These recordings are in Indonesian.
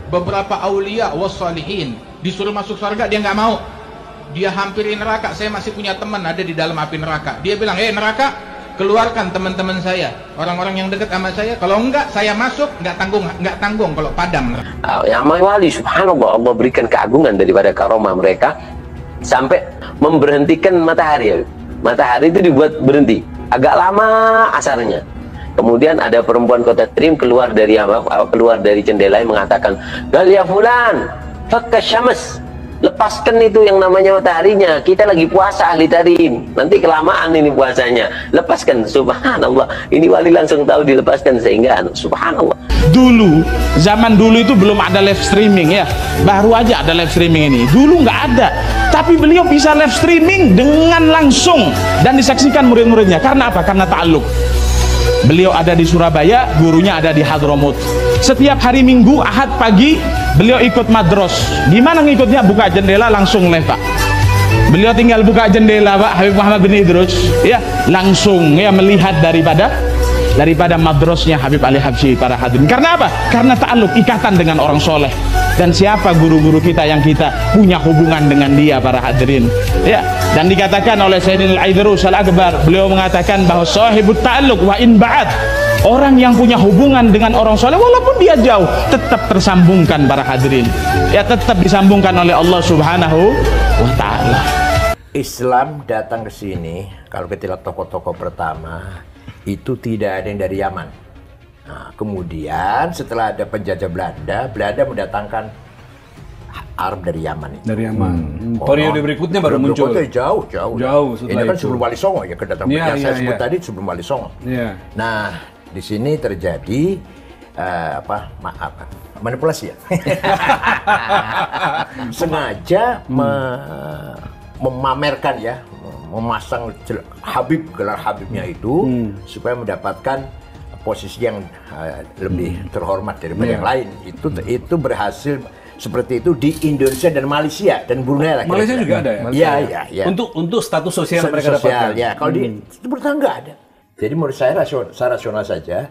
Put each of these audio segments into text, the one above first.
beberapa aulia wassalihin disuruh masuk surga, dia nggak mau. Dia hampiri neraka. Saya masih punya teman ada di dalam api neraka. Dia bilang, neraka, keluarkan teman-teman saya, orang-orang yang dekat sama saya. Kalau enggak, saya masuk, nggak tanggung kalau padam. Yang wali, subhanallah, Allah berikan keagungan daripada karomah mereka sampai memberhentikan matahari. Matahari itu dibuat berhenti agak lama asarnya. Kemudian ada perempuan kota Trim keluar dari jendela yang mengatakan, "Gal ya fulan, fakka syams." Lepaskan itu yang namanya mataharinya. Kita lagi puasa ahli Tarim. Nanti kelamaan ini puasanya. Lepaskan. Subhanallah. Ini wali langsung tahu dilepaskan sehingga subhanallah. Dulu, zaman dulu itu belum ada live streaming ya. Baru aja ada live streaming ini. Dulu nggak ada. Tapi beliau bisa live streaming dengan langsung dan disaksikan murid-muridnya. Karena apa? Karena ta'alluq. Beliau ada di Surabaya, gurunya ada di Hadramut. Setiap hari Minggu, Ahad pagi, beliau ikut madros. Gimana ngikutnya? Buka jendela langsung live, Pak. Beliau tinggal buka jendela, Pak, Habib Muhammad bin Idrus, ya, langsung ya melihat daripada madrosnya Habib Ali Habsyi, para hadirin. Karena apa? Karena ta'alluq, ikatan dengan orang soleh. Dan siapa guru-guru kita yang kita punya hubungan dengan dia, para hadirin, ya. Dan dikatakan oleh Sayyidina Al-Aidrus Al-Akbar, beliau mengatakan bahwa sahibut ta'alluq wa in ba'ad, orang yang punya hubungan dengan orang soleh walaupun dia jauh tetap tersambungkan, para hadirin, ya, tetap disambungkan oleh Allah Subhanahu wa ta'ala. Islam datang ke sini, kalau kita lihat tokoh-tokoh pertama itu tidak ada yang dari Yaman. Nah, kemudian setelah ada penjajah Belanda mendatangkan Arab dari Yaman itu. Dari Yaman. Periode berikutnya baru muncul. Jauh. Ini kan sebelum Wali Songo ya, kedatangan yang saya sebut tadi sebelum Wali Songo. Nah, di sini terjadi manipulasi ya. Sengaja memamerkan ya, memasang Habib, gelar Habibnya itu supaya mendapatkan posisi yang lebih terhormat daripada yang lain. Itu berhasil seperti itu di Indonesia dan Malaysia dan Brunei lah. Malaysia juga ada ya? Iya. Untuk status sosial mereka dapatkan. Ya, kalau di Timur Tengah nggak ada. Jadi menurut saya rasional saja,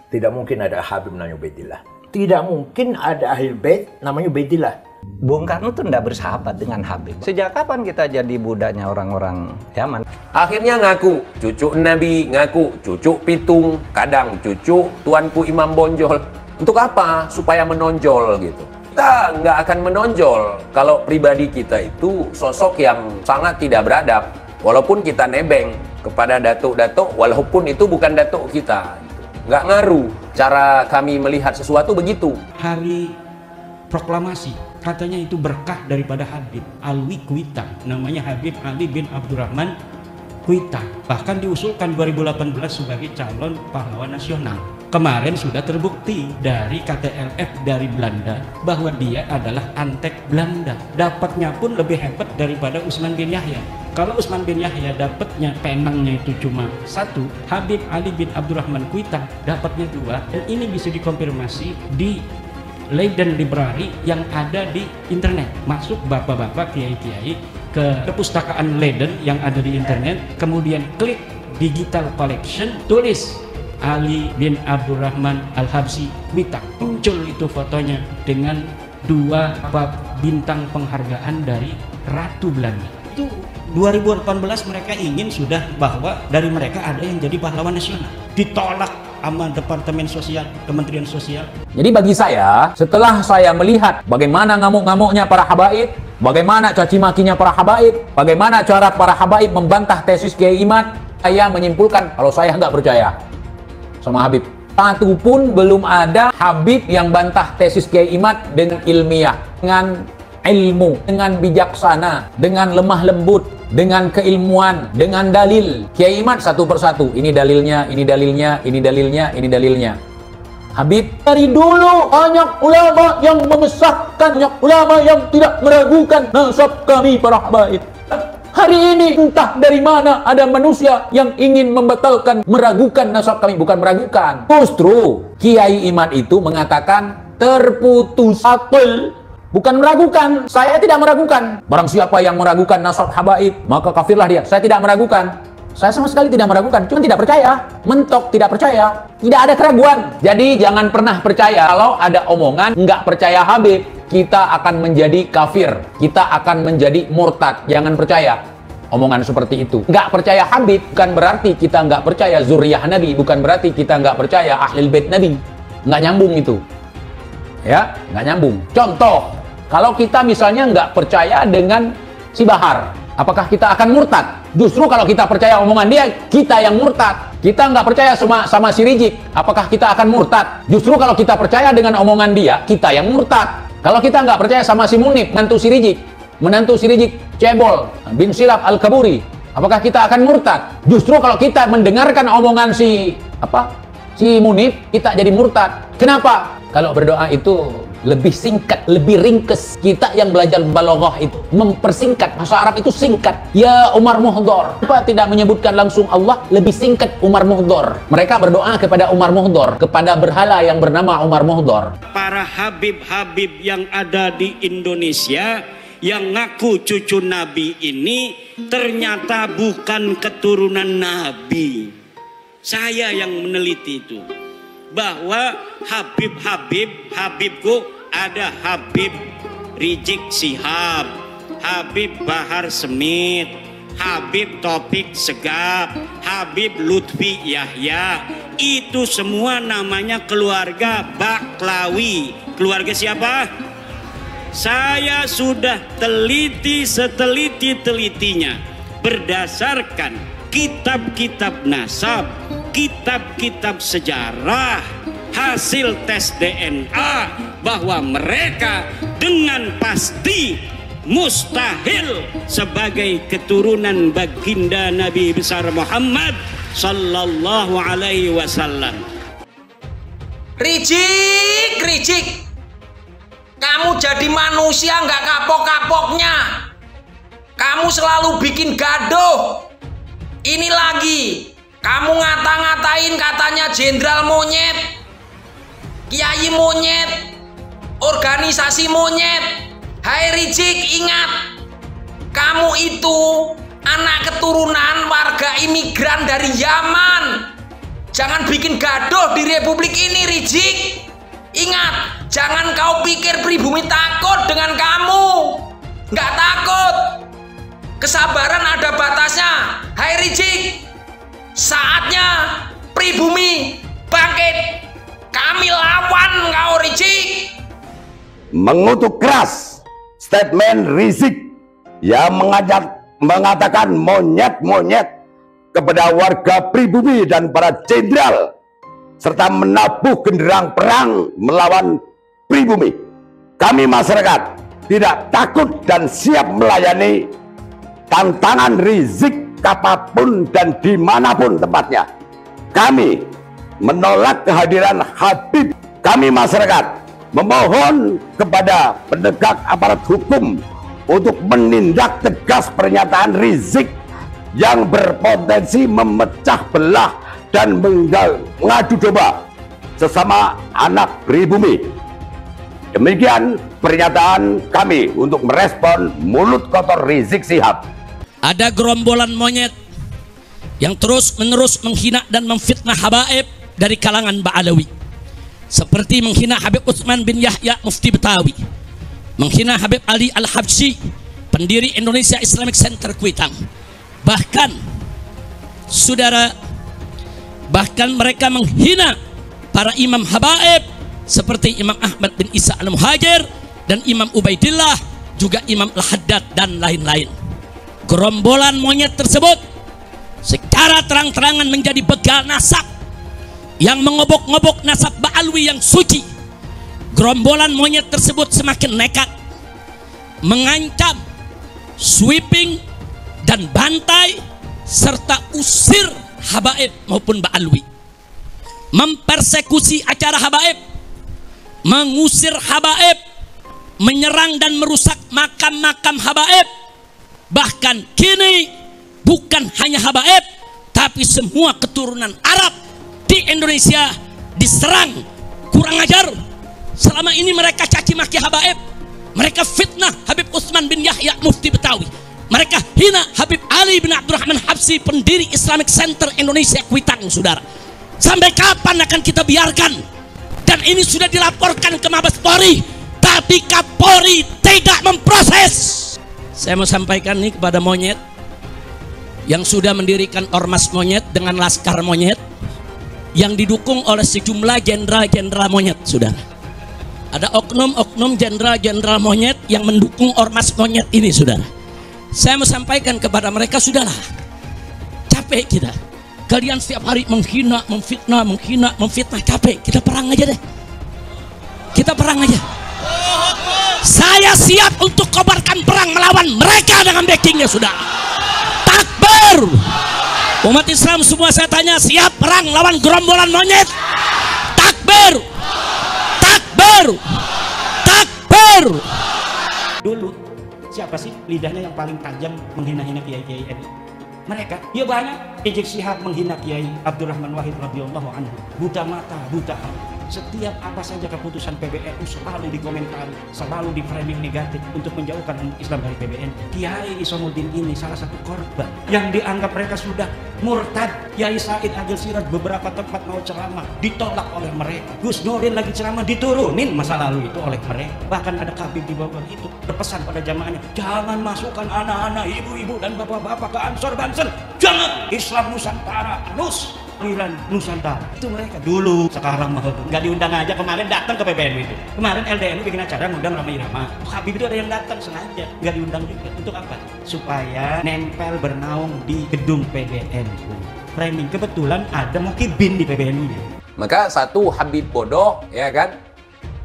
tidak mungkin ada Habib namanya Ubaidillah. Tidak mungkin ada Ahlul Bait namanya Ubaidillah. Bung Karno tuh tidak bersahabat dengan Habib. Sejak kapan kita jadi budaknya orang-orang Yaman? Akhirnya ngaku cucu Nabi, ngaku cucu Pitung, kadang cucu Tuanku Imam Bonjol. Untuk apa? Supaya menonjol gitu. Kita nggak akan menonjol kalau pribadi kita itu sosok yang sangat tidak beradab. Walaupun kita nebeng kepada datuk-datuk, walaupun itu bukan datuk kita. Nggak ngaruh. Cara kami melihat sesuatu begitu. Hari proklamasi, katanya itu berkah daripada Habib Alwi Kuita. Namanya Habib Ali bin Abdurrahman Kuita. Bahkan diusulkan 2018 sebagai calon pahlawan nasional. Kemarin sudah terbukti dari KTLF dari Belanda bahwa dia adalah antek Belanda. Dapatnya pun lebih hebat daripada Utsman bin Yahya. Kalau Utsman bin Yahya dapatnya penangnya itu cuma 1, Habib Ali bin Abdurrahman Kuita dapatnya 2. Dan ini bisa dikonfirmasi di Leiden Library yang ada di internet. Masuk bapak-bapak, kiai-kiai ke perpustakaan Leiden yang ada di internet, kemudian klik digital collection, tulis Ali bin Abdurrahman Al-Habsyi Kuita. Muncul itu fotonya dengan 2 bintang penghargaan dari Ratu Belanda. Itu 2018 mereka ingin sudah bahwa dari mereka ada yang jadi pahlawan nasional. Ditolak sama Departemen Sosial, Kementerian Sosial. Jadi bagi saya, setelah saya melihat bagaimana ngamuk-ngamuknya para habaib, bagaimana caci makinya para habaib, bagaimana cara para habaib membantah tesis Kiai Imad, saya menyimpulkan kalau saya nggak percaya sama Habib. Satu pun belum ada Habib yang bantah tesis Kiai Imad dengan ilmiah, dengan ilmu, dengan bijaksana, dengan lemah lembut, dengan keilmuan, dengan dalil. Kiai Imad satu persatu, ini dalilnya, ini dalilnya, ini dalilnya, ini dalilnya. Habib dari dulu banyak ulama yang mengesahkan, banyak ulama yang tidak meragukan nasab kami para habaib. Hari ini entah dari mana ada manusia yang ingin membatalkan, meragukan nasab kami. Bukan meragukan, justru Kiai Imad itu mengatakan terputus akal, bukan meragukan. Saya tidak meragukan. Barang siapa yang meragukan nasab habaib, maka kafirlah dia. Saya tidak meragukan. Saya sama sekali tidak meragukan, cuma tidak percaya, mentok tidak percaya, tidak ada keraguan. Jadi jangan pernah percaya kalau ada omongan nggak percaya Habib, kita akan menjadi kafir, kita akan menjadi murtad. Jangan percaya omongan seperti itu. Nggak percaya Habib bukan berarti kita nggak percaya zuriyah Nabi, bukan berarti kita nggak percaya ahlul bait Nabi. Nggak nyambung itu, ya, nggak nyambung. Contoh, kalau kita misalnya nggak percaya dengan si Bahar, apakah kita akan murtad? Justru kalau kita percaya omongan dia, kita yang murtad. Kita nggak percaya sama si Rizik, apakah kita akan murtad? Justru kalau kita percaya dengan omongan dia, kita yang murtad. Kalau kita nggak percaya sama si Munib, menantu si Rizik cebol bin Silap Al-Kaburi, apakah kita akan murtad? Justru kalau kita mendengarkan omongan si Munib, kita jadi murtad. Kenapa? Kalau berdoa itu lebih singkat, lebih ringkes. Kita yang belajar balaghah itu mempersingkat. Bahasa Arab itu singkat. Ya Umar Muhdor. Kenapa tidak menyebutkan langsung Allah? Lebih singkat Umar Muhdor. Mereka berdoa kepada Umar Muhdor, kepada berhala yang bernama Umar Muhdor. Para habib-habib yang ada di Indonesia yang ngaku cucu Nabi ini ternyata bukan keturunan Nabi. Saya yang meneliti itu, bahwa Habibku ada Habib Rizik Sihab, Habib Bahar Smith, Habib Topik Segap, Habib Lutfi Yahya. Itu semua namanya keluarga Baklawi. Keluarga siapa? Saya sudah teliti seteliti-telitinya berdasarkan kitab-kitab nasab, kitab-kitab sejarah, hasil tes DNA, bahwa mereka dengan pasti mustahil sebagai keturunan baginda Nabi besar Muhammad sallallahu alaihi wasallam. Rizik, kamu jadi manusia nggak kapok-kapoknya. Kamu selalu bikin gaduh. Ini lagi, kamu ngata-ngatain katanya jenderal monyet, kiai monyet, organisasi monyet. Hai Rizik, ingat, kamu itu anak keturunan warga imigran dari Yaman. Jangan bikin gaduh di Republik ini, Rizik. Ingat, jangan kau pikir pribumi takut dengan kamu. Nggak takut. Kesabaran ada batasnya. Hai Rizik, saatnya pribumi bangkit. Kami lawan kau, Rizik. Mengutuk keras statement Rizik yang mengatakan monyet-monyet kepada warga pribumi dan para jenderal, serta menabuh genderang perang melawan pribumi. Kami masyarakat tidak takut dan siap melayani tantangan Rizik kapanpun dan dimanapun tempatnya. Kami menolak kehadiran Habib. Kami masyarakat memohon kepada penegak aparat hukum untuk menindak tegas pernyataan Rizik yang berpotensi memecah belah dan mengadu domba sesama anak pribumi. Demikian pernyataan kami untuk merespon mulut kotor Rizik Sihab. Ada gerombolan monyet yang terus-menerus menghina dan memfitnah habaib dari kalangan Ba'alawi, seperti menghina Habib Utsman bin Yahya Mufti Betawi, menghina Habib Ali Al-Habsyi, pendiri Indonesia Islamic Center Kuitang. Bahkan saudara, bahkan mereka menghina para imam habaib seperti Imam Ahmad bin Isa Al-Muhajir dan Imam Ubaidillah, juga Imam Al-Haddad dan lain-lain. Gerombolan monyet tersebut secara terang-terangan menjadi begal nasab yang mengobok-ngobok nasab Ba'alwi yang suci. Gerombolan monyet tersebut semakin nekat mengancam, sweeping dan bantai serta usir habaib maupun Ba'alwi, mempersekusi acara habaib, mengusir habaib, menyerang dan merusak makam-makam habaib. Bahkan kini bukan hanya habaib, tapi semua keturunan Arab di Indonesia diserang. Kurang ajar. Selama ini mereka caci maki habaib, mereka fitnah Habib Utsman bin Yahya Mufti Betawi, Mereka hina Habib Ali bin Abdurrahman Habsyi, pendiri Islamic Center Indonesia Kuitang, saudara. Sampai kapan akan kita biarkan? Dan ini sudah dilaporkan ke Mabes Polri, tapi Kapolri tidak memproses. Saya mau sampaikan nih kepada monyet yang sudah mendirikan ormas monyet dengan laskar monyet yang didukung oleh sejumlah jenderal-jenderal monyet, saudara. Ada oknum-oknum jenderal-jenderal monyet yang mendukung ormas monyet ini, saudara. Saya mau sampaikan kepada mereka, sudahlah, capek kita. Kalian setiap hari menghina, memfitnah, capek. Kita perang aja deh. Kita perang aja. Saya siap untuk kobarkan perang melawan mereka dengan backingnya, sudah. Takbir. Umat Islam semua saya tanya, siap perang lawan gerombolan monyet? Takbir. Takbir. Takbir. Dulu siapa sih lidahnya yang paling tajam menghina-hina kiai-kiai NU? Mereka, ya banyak. Rizik Syihab menghina Kiai Abdurrahman Wahid radhiyallahu anhu. Buta mata, buta hati. Setiap apa saja keputusan PBNU selalu dikomentari, selalu di framing negatif untuk menjauhkan Islam dari PBNU. Kiai Isamuddin ini salah satu korban yang dianggap mereka sudah murtad. Kiai Said Agil Siraj beberapa tempat mau ceramah ditolak oleh mereka. Gus Nurdin lagi ceramah diturunin masa lalu itu oleh mereka. Bahkan ada Khabib di Bogor itu berpesan pada jamaahnya, jangan masukkan anak-anak, ibu-ibu dan bapak-bapak ke Ansor Bansen. Jangan, Islam Nusantara Nusantara itu mereka dulu. Sekarang mah nggak diundang aja. Kemarin datang ke PBNU itu, kemarin LDNU bikin acara ngundang Roma Irama. Habib itu ada yang datang sengaja, nggak diundang juga. Untuk apa? Supaya nempel bernaung di gedung PBNU. Framing, kebetulan ada Mukibin di PBNU nya. Maka satu Habib bodoh, ya kan,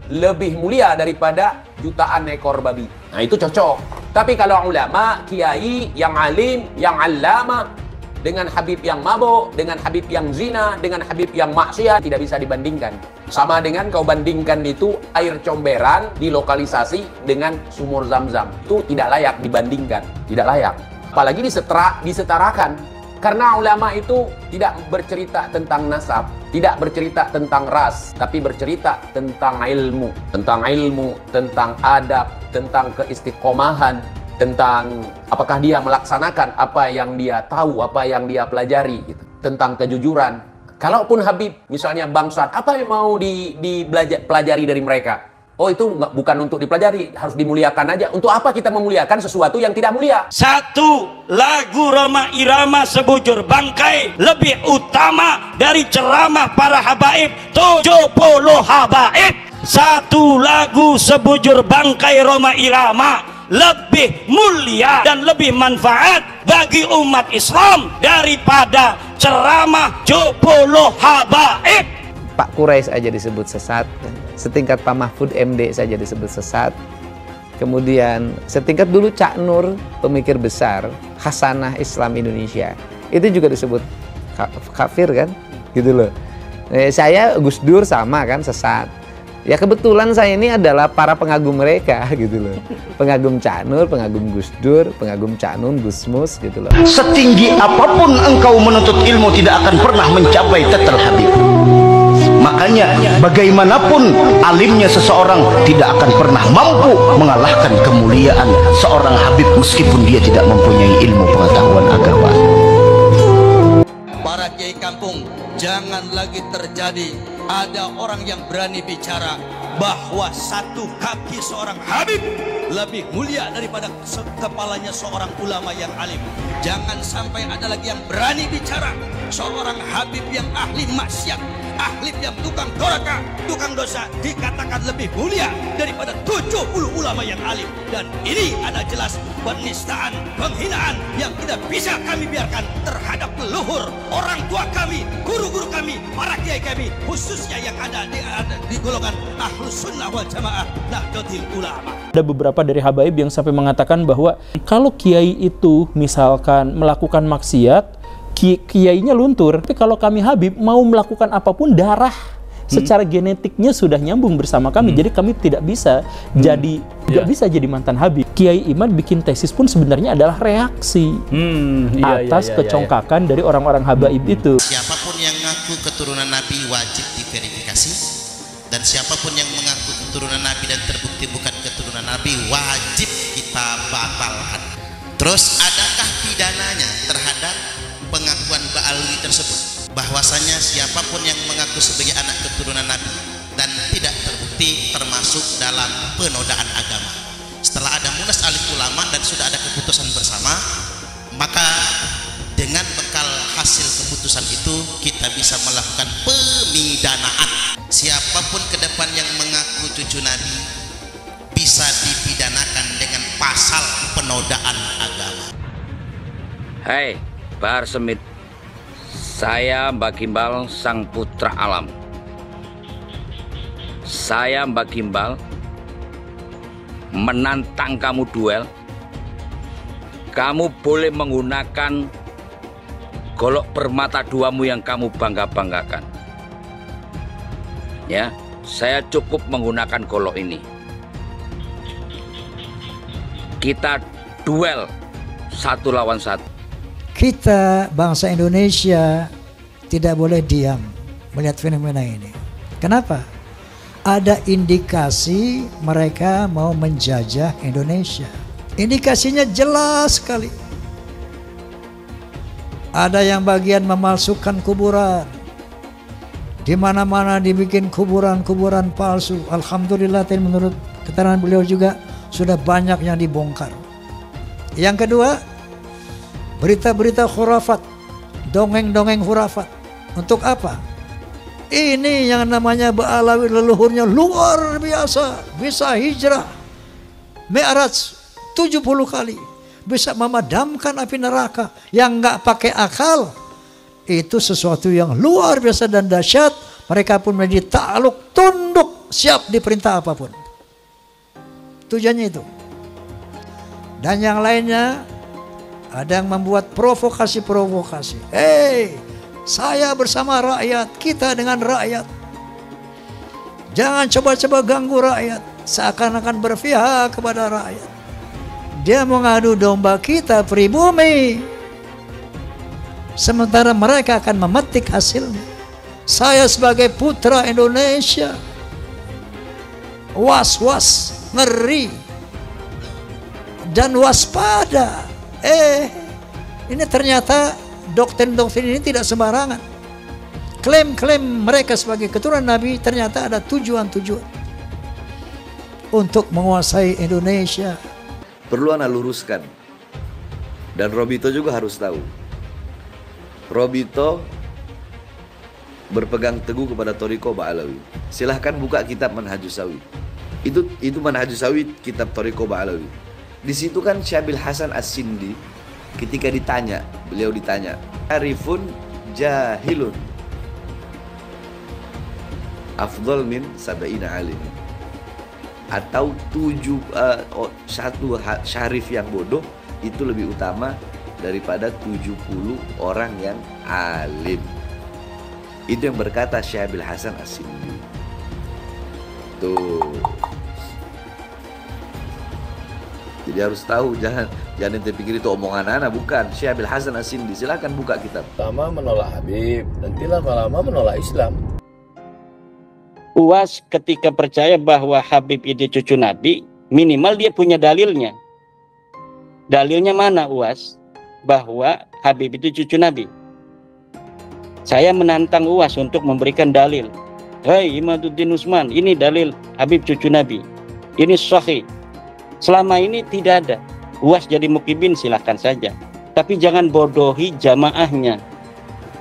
lebih mulia daripada jutaan ekor babi. Nah itu cocok. Tapi kalau ulama, kiai yang alim, yang allama, dengan Habib yang mabuk, dengan Habib yang zina, dengan Habib yang maksiat, tidak bisa dibandingkan. Sama dengan kau bandingkan itu air comberan dilokalisasi dengan sumur Zam-Zam. Itu tidak layak dibandingkan, tidak layak. Apalagi disetarakan. Karena ulama itu tidak bercerita tentang nasab, tidak bercerita tentang ras, tapi bercerita tentang ilmu, tentang adab, tentang keistiqomahan, tentang apakah dia melaksanakan apa yang dia tahu, apa yang dia pelajari, gitu. Tentang kejujuran. Kalaupun Habib misalnya bangsat, apa yang mau dipelajari dari mereka? Oh itu bukan untuk dipelajari, harus dimuliakan aja. Untuk apa kita memuliakan sesuatu yang tidak mulia? Satu lagu Roma Irama sebujur bangkai lebih utama dari ceramah para habaib 70 habaib. Satu lagu sebujur bangkai Roma Irama lebih mulia dan lebih manfaat bagi umat Islam daripada ceramah 70 habaib. Pak Quraisy aja disebut sesat, setingkat Pak Mahfud MD saja disebut sesat. Kemudian setingkat dulu Cak Nur, pemikir besar Hasanah Islam Indonesia, itu juga disebut kafir kan, gitu loh. Saya Gus Dur sama kan, sesat. Ya kebetulan saya ini adalah para pengagum mereka gitu loh. Pengagum Cak Nur, pengagum Gus Dur, pengagum Cak Nun, Gus Mus gitu loh. Setinggi apapun engkau menuntut ilmu tidak akan pernah mencapai tetel Habib. Makanya bagaimanapun alimnya seseorang tidak akan pernah mampu mengalahkan kemuliaan seorang Habib meskipun dia tidak mempunyai ilmu pengetahuan agama. Para kiai kampung, jangan lagi terjadi ada orang yang berani bicara bahwa satu kaki seorang Habib lebih mulia daripada kepalanya seorang ulama yang alim. Jangan sampai ada lagi yang berani bicara seorang Habib yang ahli maksiat, ahli yang tukang doraka, tukang dosa dikatakan lebih mulia daripada 70 ulama yang alim. Dan ini ada jelas penistaan, penghinaan yang tidak bisa kami biarkan terhadap leluhur, orang tua kami, guru-guru kami, para kiai kami, khususnya yang ada di golongan Ahlus Sunnah wal Jamaah Nahdlatul Ulama. Ada beberapa dari habaib yang sampai mengatakan bahwa kalau kiai itu misalkan melakukan maksiat, kiainya luntur. Tapi kalau kami Habib mau melakukan apapun, darah secara genetiknya sudah nyambung bersama kami. Jadi kami tidak bisa bisa jadi mantan Habib. Kiai Imad bikin tesis pun sebenarnya adalah reaksi atas kecongkakan dari orang-orang habaib itu. Siapapun yang mengaku keturunan Nabi wajib diverifikasi, dan siapapun yang mengaku keturunan Nabi dan terbukti bukan keturunan Nabi wajib kita batalkan. Terus adakah pidananya terhadap pengakuan Ba'alwi tersebut? Bahwasanya siapapun yang mengaku sebagai anak keturunan Nabi dan tidak terbukti termasuk dalam penodaan agama. Setelah ada munas alim ulama dan sudah ada keputusan bersama, maka dengan bekal hasil keputusan itu kita bisa melakukan pemidanaan. Siapapun ke depan yang mengaku cucu Nabi bisa dipidanakan dengan pasal penodaan agama. Hai, Bahar Semit. Saya Mbak Gimbal, sang putra alam. Saya Mbak Gimbal menantang kamu duel. Kamu boleh menggunakan golok permata duamu yang kamu bangga-banggakan. Ya, saya cukup menggunakan golok ini. Kita duel 1 lawan 1. Kita bangsa Indonesia tidak boleh diam melihat fenomena ini. Kenapa? Ada indikasi mereka mau menjajah Indonesia. Indikasinya jelas sekali. Ada yang bagian memalsukan kuburan. Di mana-mana dibikin kuburan-kuburan palsu. Alhamdulillah, menurut keterangan beliau juga sudah banyak yang dibongkar. Yang kedua, berita-berita khurafat, dongeng-dongeng khurafat. Untuk apa? Ini yang namanya Ba'alawi leluhurnya luar biasa, bisa hijrah Mi'raj 70 kali, bisa memadamkan api neraka yang nggak pakai akal. Itu sesuatu yang luar biasa dan dahsyat. Mereka pun menjadi takluk, tunduk, siap diperintah apapun. Tujuannya itu. Dan yang lainnya, ada yang membuat provokasi-provokasi. Hei, saya bersama rakyat, kita dengan rakyat. Jangan coba-coba ganggu rakyat, seakan-akan berpihak kepada rakyat. Dia mengadu domba kita pribumi, sementara mereka akan memetik hasilnya. Saya sebagai putra Indonesia was-was, ngeri, dan waspada. Ini ternyata doktrin-doktrin ini tidak sembarangan. Klaim-klaim mereka sebagai keturunan Nabi ternyata ada tujuan-tujuan untuk menguasai Indonesia. Perlu Anda luruskan, dan Robito juga harus tahu. Robito berpegang teguh kepada Thariqah Ba'alawi. Silahkan buka kitab Manhajus Sawi. Itu Manhajus Sawi, kitab Thariqah Ba'alawi. Di situ kan Syabil Hasan As-Sindi ketika beliau ditanya, Arifun jahilun afdal min sab'ina alim, atau satu syarif yang bodoh itu lebih utama daripada 70 orang yang alim. Itu yang berkata Syabil Hasan As-Sindi. Tuh. Jadi harus tahu, jangan ente pikir itu omongan anak, bukan. Syabil Hasan As-Sindi, silakan buka kitab. Lama menolak Habib, nanti lama-lama menolak Islam. UAS ketika percaya bahwa Habib itu cucu Nabi, minimal dia punya dalilnya. Dalilnya mana UAS? Bahwa Habib itu cucu Nabi. Saya menantang UAS untuk memberikan dalil. Hai Imaduddin Usman, ini dalil Habib cucu Nabi. Ini sahih. Selama ini tidak ada. UAS jadi mukibin silahkan saja. Tapi jangan bodohi jamaahnya.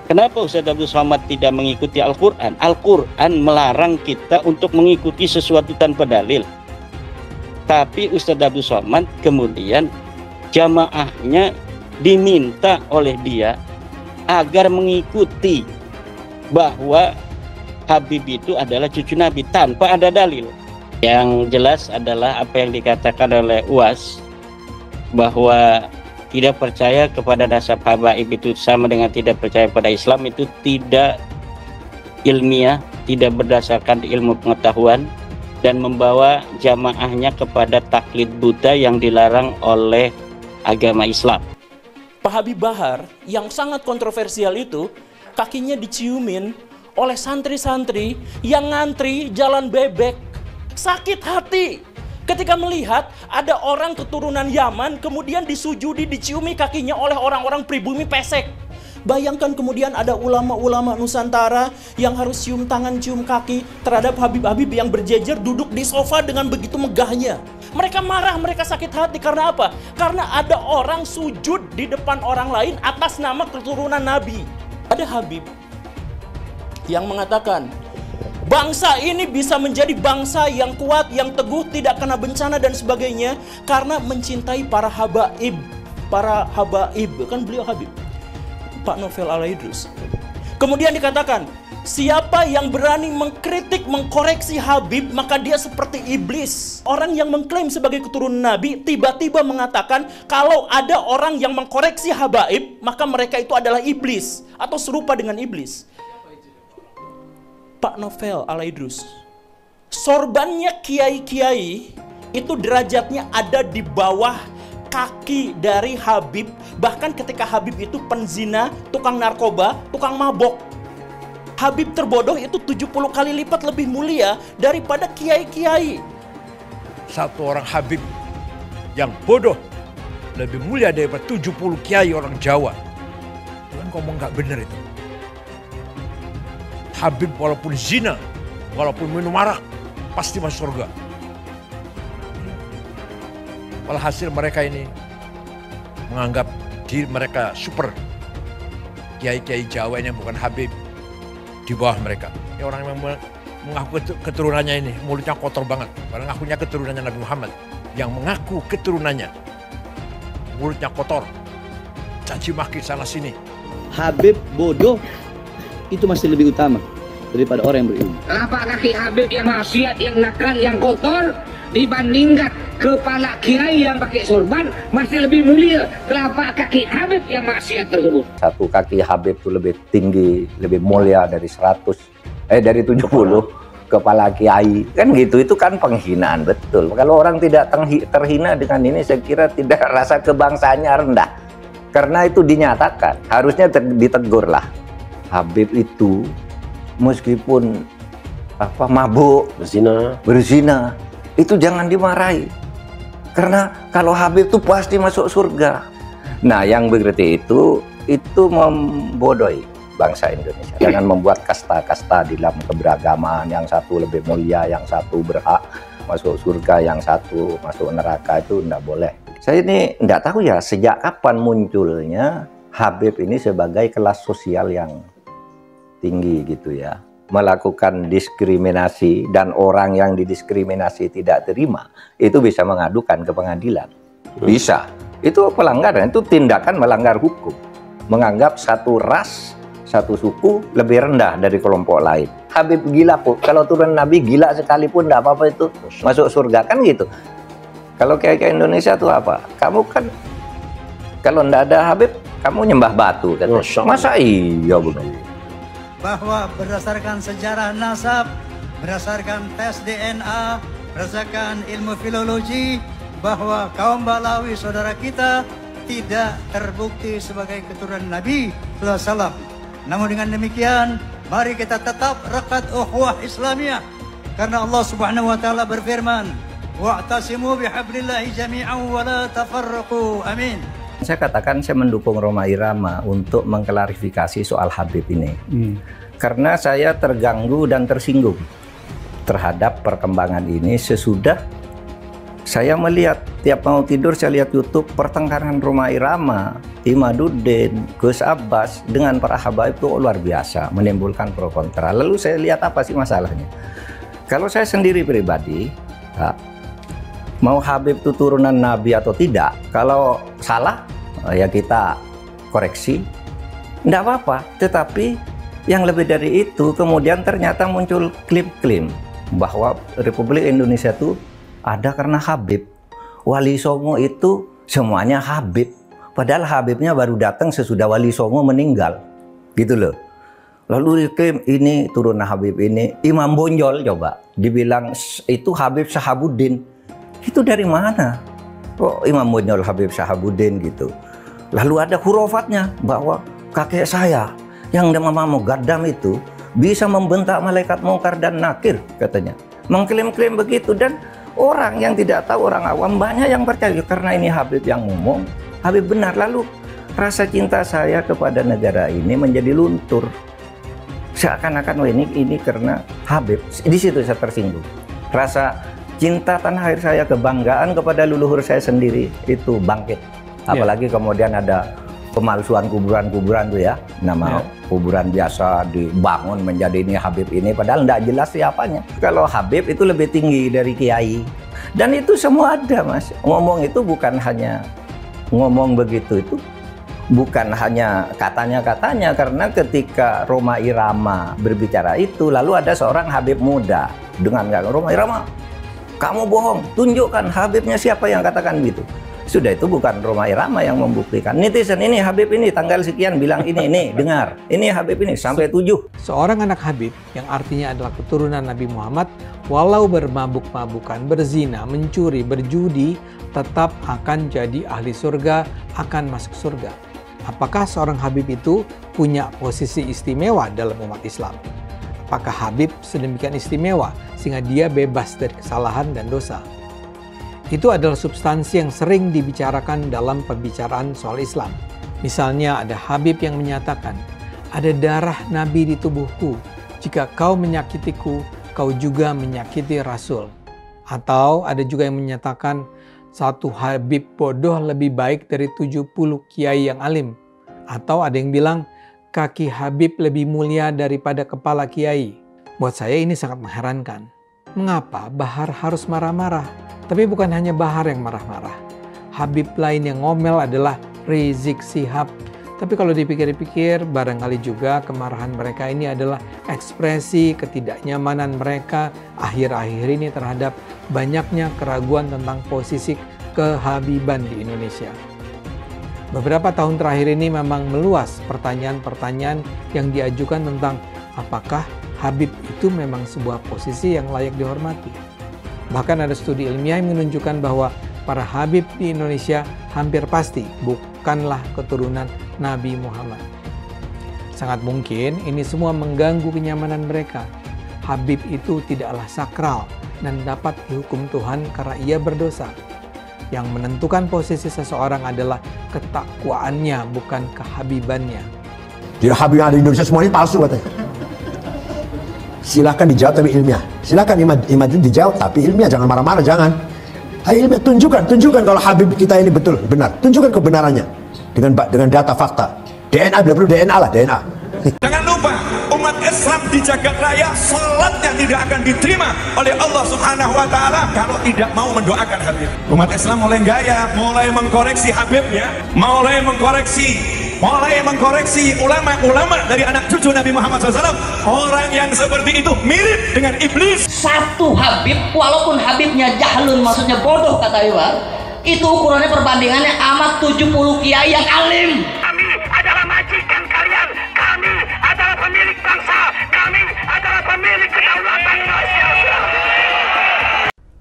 Kenapa Ustaz Abdul Somad tidak mengikuti Al-Quran? Al-Quran melarang kita untuk mengikuti sesuatu tanpa dalil. Tapi Ustaz Abdul Somad kemudian jamaahnya diminta oleh dia agar mengikuti bahwa Habib itu adalah cucu Nabi tanpa ada dalil. Yang jelas adalah apa yang dikatakan oleh UAS, bahwa tidak percaya kepada nasab habaib itu sama dengan tidak percaya pada Islam, itu tidak ilmiah, tidak berdasarkan ilmu pengetahuan, dan membawa jamaahnya kepada taklid buta yang dilarang oleh agama Islam. Pak Habib Bahar yang sangat kontroversial itu kakinya diciumin oleh santri-santri yang ngantri jalan bebek. Sakit hati. Ketika melihat ada orang keturunan Yaman kemudian disujudi, diciumi kakinya oleh orang-orang pribumi pesek. Bayangkan kemudian ada ulama-ulama Nusantara yang harus cium tangan, cium kaki terhadap Habib-Habib yang berjejer duduk di sofa dengan begitu megahnya. Mereka marah, mereka sakit hati. Karena apa? Karena ada orang sujud di depan orang lain atas nama keturunan Nabi. Ada Habib yang mengatakan, bangsa ini bisa menjadi bangsa yang kuat, yang teguh, tidak kena bencana dan sebagainya karena mencintai para habaib. Para habaib, kan beliau Habib, Pak Novel Al-Idrus. Kemudian dikatakan, siapa yang berani mengkritik, mengkoreksi Habib, maka dia seperti iblis. Orang yang mengklaim sebagai keturunan Nabi tiba-tiba mengatakan kalau ada orang yang mengkoreksi habaib, maka mereka itu adalah iblis atau serupa dengan iblis. Pak Novel Al-Idrus. Sorbannya kiai-kiai itu derajatnya ada di bawah kaki dari Habib. Bahkan ketika Habib itu penzina, tukang narkoba, tukang mabok. Habib terbodoh itu 70 kali lipat lebih mulia daripada kiai-kiai. Satu orang Habib yang bodoh lebih mulia daripada 70 kiai orang Jawa. Tuhan ngomong nggak benar itu. Habib walaupun zina, walaupun minum arak, pasti masuk surga. Walhasil mereka ini menganggap diri mereka super. Kiai-kiai Jawa ini yang bukan Habib di bawah mereka. Ya, orang yang mengaku keturunannya ini mulutnya kotor banget. Orang ngakunya keturunannya Nabi Muhammad. Yang mengaku keturunannya mulutnya kotor, caci maki sana sini. Habib bodoh itu masih lebih utama daripada orang yang berilmu. Kenapa kaki Habib yang maksiat, yang nakal, yang kotor dibandingkan kepala kiai yang pakai sorban masih lebih mulia? Kenapa kaki Habib yang maksiat tersebut? Satu kaki Habib itu lebih tinggi, lebih mulia dari 70 kepala kiai. Kan gitu, itu kan penghinaan betul. Kalau orang tidak terhina dengan ini, saya kira tidak, rasa kebangsaannya rendah. Karena itu dinyatakan, harusnya ditegur lah. Habib itu meskipun mabuk, berzina, itu jangan dimarahi. Karena kalau Habib itu pasti masuk surga. Nah, yang begitu itu membodohi bangsa Indonesia. Jangan membuat kasta-kasta di dalam keberagaman, yang satu lebih mulia, yang satu berhak masuk surga, yang satu masuk neraka, itu tidak boleh. Saya ini tidak tahu ya sejak kapan munculnya Habib ini sebagai kelas sosial yang tinggi gitu ya, melakukan diskriminasi, dan orang yang didiskriminasi tidak terima itu bisa mengadukan ke pengadilan. Bisa. Itu pelanggaran, itu tindakan melanggar hukum. Menganggap satu ras, satu suku lebih rendah dari kelompok lain. Habib gila kok, kalau turun Nabi gila sekalipun tidak apa-apa itu masuk surga, kan gitu. Kalau kayak Indonesia tuh apa? Kamu kan kalau tidak ada Habib, kamu nyembah batu kan? Masa iya begitu? Bahwa berdasarkan sejarah nasab, berdasarkan tes DNA, berdasarkan ilmu filologi, bahwa kaum Balawi saudara kita tidak terbukti sebagai keturunan Nabi SAW. Namun dengan demikian, mari kita tetap rekat ukhuwah Islamiyah, karena Allah Subhanahu wa taala berfirman, wa'tasimu bihablillahi jami'an wa la tafarraqu. Amin. Saya katakan saya mendukung Rhoma Irama untuk mengklarifikasi soal Habib ini. Karena saya terganggu dan tersinggung terhadap perkembangan ini sesudah saya melihat tiap mau tidur saya lihat YouTube pertengkaran Rhoma Irama, Imaduddin, Gus Abbas dengan para habaib itu luar biasa, menimbulkan pro kontra. Lalu saya lihat apa sih masalahnya. Kalau saya sendiri pribadi, mau Habib itu turunan Nabi atau tidak, kalau salah ya kita koreksi, tidak apa-apa. Tetapi yang lebih dari itu, kemudian ternyata muncul klaim-klaim bahwa Republik Indonesia itu ada karena Habib. Wali Songo itu semuanya Habib. Padahal Habibnya baru datang sesudah Wali Songo meninggal. Gitu loh. Lalu diklaim ini turunan Habib ini. Imam Bonjol coba dibilang itu Habib Sahabuddin. Itu dari mana? Kok Imam Bonjol Habib Sahabuddin gitu. Lalu ada hurufatnya bahwa kakek saya yang nama Mugaddam itu bisa membentak malaikat mungkar dan nakir katanya. Mengklaim-klaim begitu, dan Orang yang tidak tahu, orang awam banyak yang percaya karena ini Habib yang ngomong, Habib benar. Lalu rasa cinta saya kepada negara ini menjadi luntur. Seakan-akan oh ini karena Habib. Di situ saya tersinggung. Rasa cinta tanah air saya, kebanggaan kepada leluhur saya sendiri itu bangkit. Apalagi kemudian ada pemalsuan kuburan-kuburan tuh ya, nama kuburan biasa dibangun menjadi ini Habib ini, padahal tidak jelas siapanya. Kalau Habib itu lebih tinggi dari kiai, dan itu semua ada, Mas. Ngomong itu bukan hanya ngomong begitu, itu bukan hanya katanya-katanya, karena ketika Rhoma Irama berbicara itu, lalu ada seorang Habib muda dengan Rhoma Irama, kamu bohong, tunjukkan Habibnya siapa yang katakan gitu. Sudah, itu bukan Rhoma Irama yang membuktikan. Netizen ini Habib ini tanggal sekian bilang ini dengar. Ini Habib ini sampai 7. Seorang anak Habib yang artinya adalah keturunan Nabi Muhammad, walau bermabuk-mabukan, berzina, mencuri, berjudi, tetap akan jadi ahli surga, akan masuk surga. Apakah seorang Habib itu punya posisi istimewa dalam umat Islam? Apakah Habib sedemikian istimewa sehingga dia bebas dari kesalahan dan dosa? Itu adalah substansi yang sering dibicarakan dalam pembicaraan soal Islam. Misalnya ada Habib yang menyatakan, ada darah Nabi di tubuhku. Jika kau menyakitiku, kau juga menyakiti Rasul. Atau ada juga yang menyatakan, satu Habib bodoh lebih baik dari 70 kiai yang alim. Atau ada yang bilang, kaki Habib lebih mulia daripada kepala kiai. Buat saya ini sangat mengherankan. Mengapa Bahar harus marah-marah? Tapi bukan hanya Bahar yang marah-marah. Habib lain yang ngomel adalah Rizik Syihab. Tapi kalau dipikir-pikir, barangkali juga kemarahan mereka ini adalah ekspresi ketidaknyamanan mereka akhir-akhir ini terhadap banyaknya keraguan tentang posisi kehabiban di Indonesia. Beberapa tahun terakhir ini memang meluas pertanyaan-pertanyaan yang diajukan tentang apakah Habib itu memang sebuah posisi yang layak dihormati. Bahkan ada studi ilmiah yang menunjukkan bahwa para Habib di Indonesia hampir pasti bukanlah keturunan Nabi Muhammad. Sangat mungkin ini semua mengganggu kenyamanan mereka. Habib itu tidaklah sakral dan dapat dihukum Tuhan karena ia berdosa. Yang menentukan posisi seseorang adalah ketakwaannya, bukan kehabibannya. Tidak, Habib yang ada di Indonesia semuanya palsu katanya. Silahkan dijawab tapi ilmiah. Silahkan imam itu dijawab tapi ilmiah, jangan marah-marah, jangan. Ayo ilmiah, tunjukkan kalau Habib kita ini betul, benar. Tunjukkan kebenarannya dengan data fakta. DNA, bila perlu DNA lah, DNA. Jangan lupa, umat Islam di jagat raya salatnya tidak akan diterima oleh Allah Subhanahu wa taala kalau tidak mau mendoakan Habib. Umat Islam mulai gaya, mulai mengkoreksi Habibnya, mulai mengkoreksi ulama-ulama dari anak cucu Nabi Muhammad SAW. Orang yang seperti itu mirip dengan iblis. Satu Habib, walaupun Habibnya jahlun, maksudnya bodoh kata Iwan, itu ukurannya perbandingannya amat 70 kiai yang alim. Kami adalah majikan kalian, kami adalah pemilik bangsa, kami adalah pemilik kedaulatan nasional.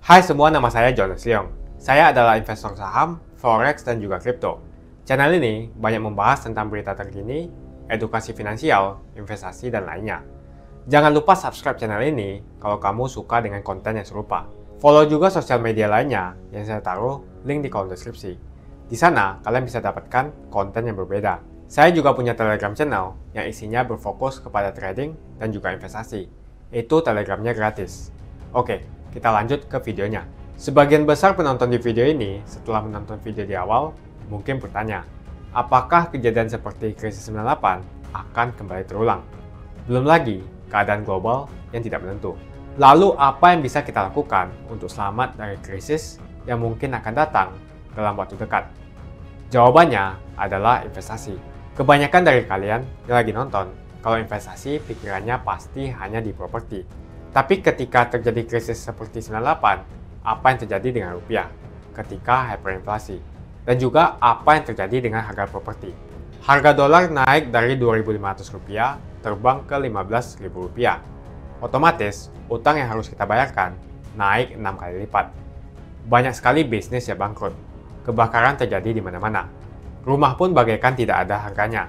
Hai semua, nama saya Jonas Leong. Saya adalah investor saham, forex, dan juga kripto. Channel ini banyak membahas tentang berita terkini, edukasi finansial, investasi, dan lainnya. Jangan lupa subscribe channel ini kalau kamu suka dengan konten yang serupa. Follow juga sosial media lainnya yang saya taruh link di kolom deskripsi. Di sana kalian bisa dapatkan konten yang berbeda. Saya juga punya Telegram channel yang isinya berfokus kepada trading dan juga investasi. Itu Telegramnya gratis. Oke, kita lanjut ke videonya. Sebagian besar penonton di video ini setelah menonton video di awal mungkin bertanya, apakah kejadian seperti krisis 98 akan kembali terulang? Belum lagi keadaan global yang tidak menentu. Lalu apa yang bisa kita lakukan untuk selamat dari krisis yang mungkin akan datang dalam waktu dekat? Jawabannya adalah investasi. Kebanyakan dari kalian yang lagi nonton, kalau investasi pikirannya pasti hanya di properti. Tapi ketika terjadi krisis seperti 98, apa yang terjadi dengan rupiah ketika hyperinflasi? Dan juga apa yang terjadi dengan harga properti. Harga dolar naik dari Rp2.500 terbang ke Rp15.000. Otomatis, utang yang harus kita bayarkan naik 6 kali lipat. Banyak sekali bisnis yang bangkrut. Kebakaran terjadi di mana-mana. Rumah pun bagaikan tidak ada harganya.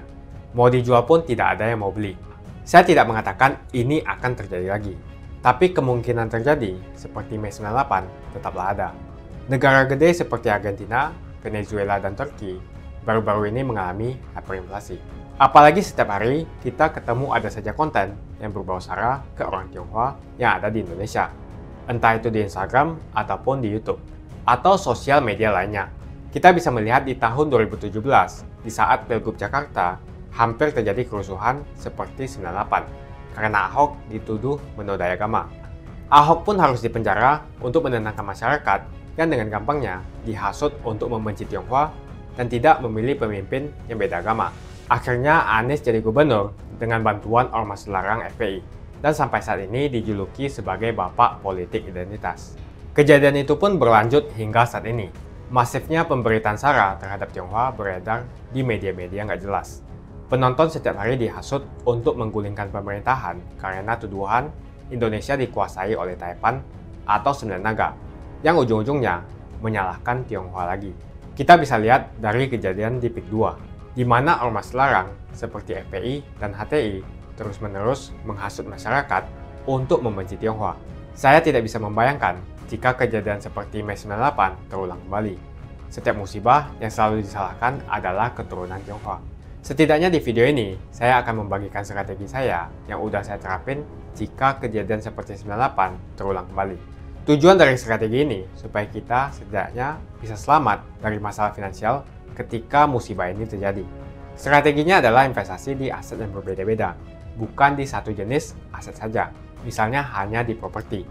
Mau dijual pun tidak ada yang mau beli. Saya tidak mengatakan ini akan terjadi lagi. Tapi kemungkinan terjadi seperti Mei 98 tetaplah ada. Negara gede seperti Argentina, Venezuela, dan Turki baru-baru ini mengalami hyperinflasi. Apalagi setiap hari kita ketemu ada saja konten yang berbau sara ke orang Tionghoa yang ada di Indonesia. Entah itu di Instagram ataupun di YouTube atau sosial media lainnya. Kita bisa melihat di tahun 2017 di saat Pilgub Jakarta hampir terjadi kerusuhan seperti 98 karena Ahok dituduh menodai agama. Ahok pun harus dipenjara untuk menenangkan masyarakat yang dengan gampangnya dihasut untuk membenci Tionghoa dan tidak memilih pemimpin yang beda agama. Akhirnya Anies jadi gubernur dengan bantuan ormas larang FPI dan sampai saat ini dijuluki sebagai bapak politik identitas. Kejadian itu pun berlanjut hingga saat ini. Masifnya pemberitaan sara terhadap Tionghoa beredar di media-media nggak jelas. Penonton setiap hari dihasut untuk menggulingkan pemerintahan karena tuduhan Indonesia dikuasai oleh Taipan atau Sembilan Naga, yang ujung-ujungnya menyalahkan Tionghoa lagi. Kita bisa lihat dari kejadian di PIK 2, di mana ormas larang seperti FPI dan HTI terus-menerus menghasut masyarakat untuk membenci Tionghoa. Saya tidak bisa membayangkan jika kejadian seperti Mei 98 terulang kembali. Setiap musibah yang selalu disalahkan adalah keturunan Tionghoa. Setidaknya di video ini, saya akan membagikan strategi saya yang udah saya terapin jika kejadian seperti 98 terulang kembali. Tujuan dari strategi ini supaya kita setidaknya bisa selamat dari masalah finansial ketika musibah ini terjadi. Strateginya adalah investasi di aset yang berbeda-beda, bukan di satu jenis aset saja, misalnya hanya di properti.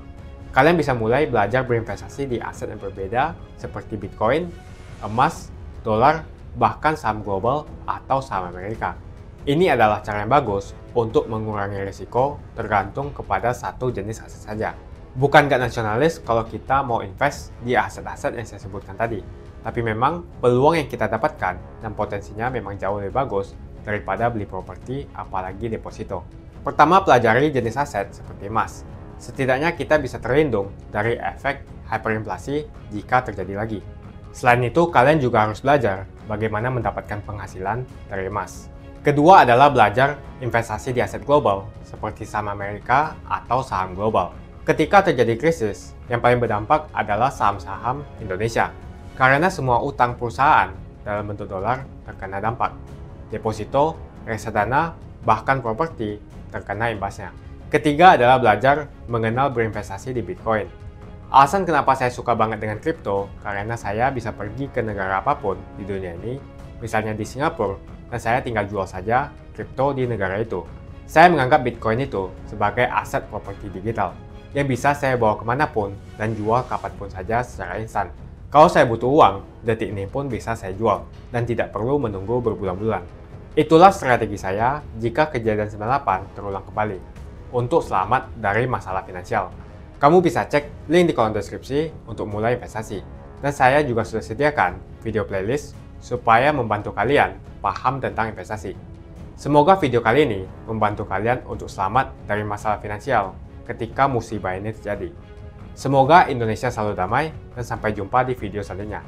Kalian bisa mulai belajar berinvestasi di aset yang berbeda seperti Bitcoin, emas, dolar, bahkan saham global atau saham Amerika. Ini adalah cara yang bagus untuk mengurangi risiko tergantung kepada satu jenis aset saja. Bukan gak nasionalis kalau kita mau invest di aset-aset yang saya sebutkan tadi. Tapi memang peluang yang kita dapatkan dan potensinya memang jauh lebih bagus daripada beli properti apalagi deposito. Pertama, pelajari jenis aset seperti emas. Setidaknya kita bisa terlindung dari efek hyperinflasi jika terjadi lagi. Selain itu, kalian juga harus belajar bagaimana mendapatkan penghasilan dari emas. Kedua adalah belajar investasi di aset global seperti saham Amerika atau saham global. Ketika terjadi krisis, yang paling berdampak adalah saham-saham Indonesia. Karena semua utang perusahaan dalam bentuk dolar terkena dampak. Deposito, reksadana, bahkan properti terkena imbasnya. Ketiga adalah belajar mengenal berinvestasi di Bitcoin. Alasan kenapa saya suka banget dengan kripto, karena saya bisa pergi ke negara apapun di dunia ini, misalnya di Singapura, dan saya tinggal jual saja kripto di negara itu. Saya menganggap Bitcoin itu sebagai aset properti digital yang bisa saya bawa kemanapun dan jual kapanpun saja secara instan. Kalau saya butuh uang, detik ini pun bisa saya jual dan tidak perlu menunggu berbulan-bulan. Itulah strategi saya jika kejadian 98 terulang kembali untuk selamat dari masalah finansial. Kamu bisa cek link di kolom deskripsi untuk mulai investasi. Dan saya juga sudah sediakan video playlist supaya membantu kalian paham tentang investasi. Semoga video kali ini membantu kalian untuk selamat dari masalah finansial ketika musibah ini terjadi. Semoga Indonesia selalu damai dan sampai jumpa di video selanjutnya.